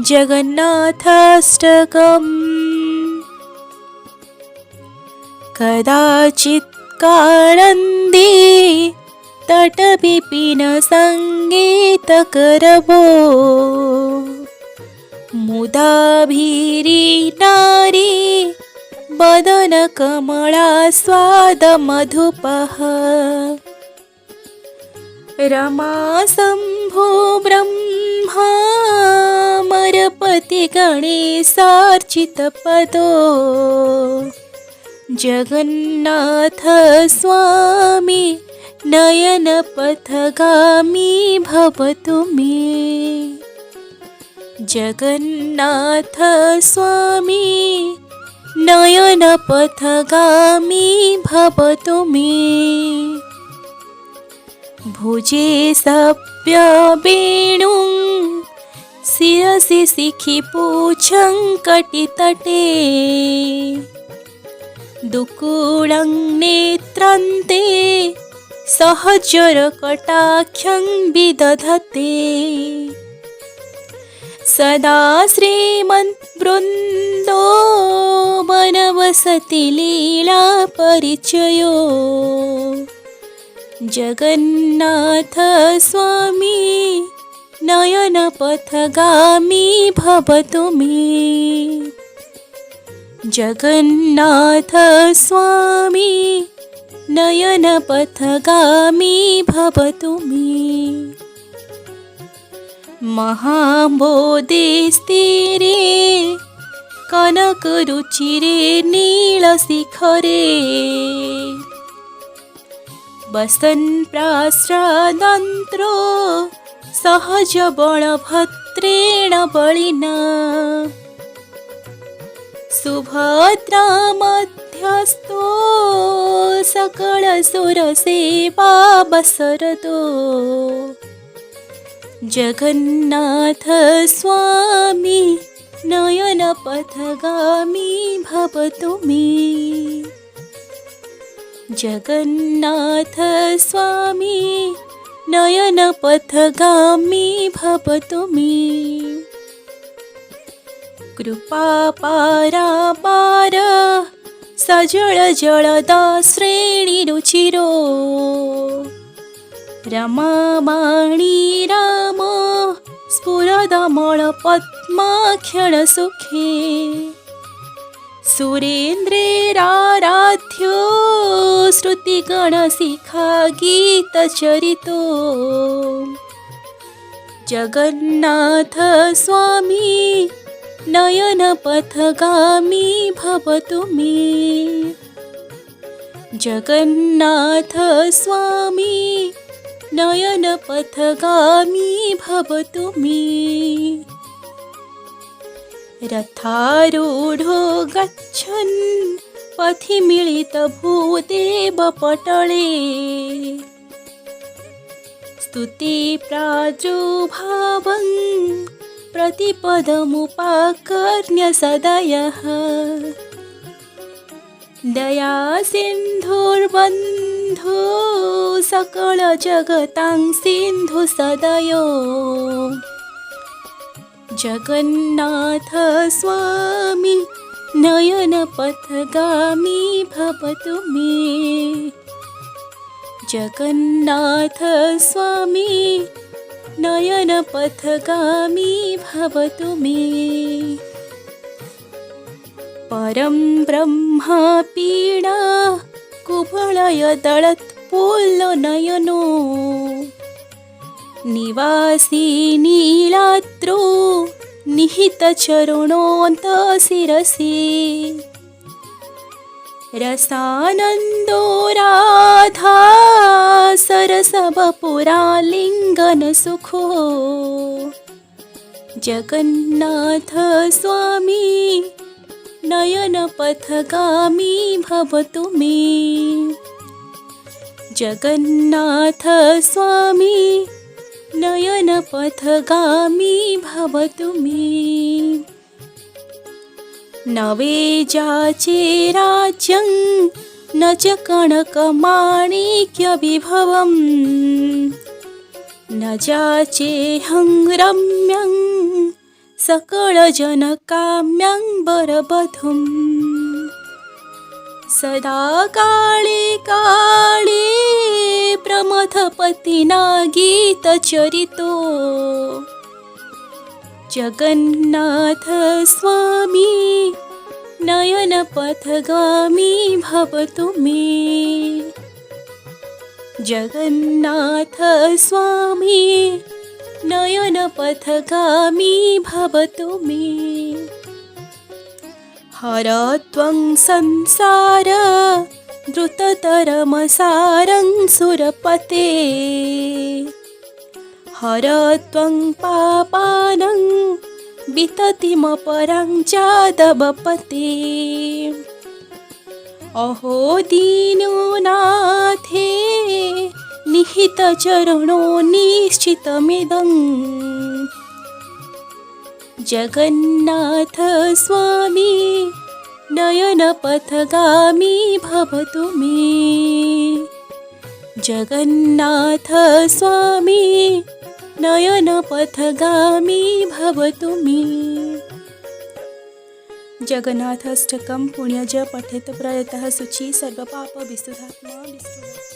जगन्नाथाष्टकम्। कदाचित् कानन्दे तटविपिनसङ्गीतकरवो मुदाभिरी नारी वदनकमलास्वादमधुपः। रमा शम्भो ब्रह्मामरपति गणेशार्चितपदो जगन्नाथ स्वामी नयनपथगामी भवतु मे। जगन्नाथ स्वामी नयनपथगामी भवतु मे। भुजे सव्यवेणुं शिरसि शिखिपूच्छं कटितटे दुकूलं नेत्रान्ते सहचरकटाक्षं विदधते। सदा श्रीमद्वृन्दो वनवसति लीला परिचयो जगन्नाथ स्वामी नयनपथगामी भवतु मे। जगन्नाथ स्वामी नयनपथगामी भवतु मे। महाबोधिस्तीरे कनकरुचिरे नीलशिखरे वसन् प्राश्रादन्त्रो सहजबलभद्रेण बलिना सुभद्रा मध्यस्थो सकलसुरसेवावसरतो जगन्नाथ स्वामी नयनपथगामी भवतु मे। जगन्नाथ स्वामी नयनपथगामी भवतु मे। कृपापारापार सजल जलदाश्रेणिरुचिरो रमामाणी राम स्फुरदमलपद्माक्षणसुखे सुरेन्द्रेराराध्यो श्रुतिगणशिखा गीतचरितो जगन्नाथ स्वामी नयनपथगामी भवतु मे। जगन्नाथ स्वामी नयनपथगामी भवतु मे। रथारूढो गच्छन् पथि मिलितभूदेवपटले स्तुतिप्रादुर्भावं प्रतिपदमुपाकर्ण्य सदयः दयासिन्धुर्बन्धो सकलजगतां सिन्धुसदयो जगन्नाथ स्वामी नयनपथगामी भवतु मे। जगन्नाथ स्वामी नयनपथगामी भवतु मे। परं ब्रह्म पीडा कुवलयदलत्पुल्लनयनो निवासी नीलाद्रो निहितचरणोऽन्तशिरसि रसानन्दो राधा सरसवपुरालिङ्गनसुखो जगन्नाथ स्वामी नयनपथगामी भवतु मे। जगन्नाथ स्वामी नयनपथगामी भवतु मे। नवे जाचे राज्यं न च कणकमाणिक्यविभवं न जाचेऽहं रम्यं सकलजनकाम्यां वरवधूम् सदा काले काले प्रमथपतिना गीतचरितो जगन्नाथ स्वामी नयनपथगामी भवतु मे। जगन्नाथ स्वामी नयनपथगामी भवतु मे। हर त्वं संसार द्रुततरमसारं सुरपते हर त्वं पापानं विततिमपरं जादवपते। अहो दीननाथे निहितचरणो निश्चितमिदं जगन्नाथ स्वामी नयनपथगामी भवतु मे। जगन्नाथ स्वामी नयनपथगामी भवतु मे। जगन्नाथाष्टकं पुण्यज पठेत प्रयतः शुचि सर्वपापविशुद्धात्मा विष्णुः।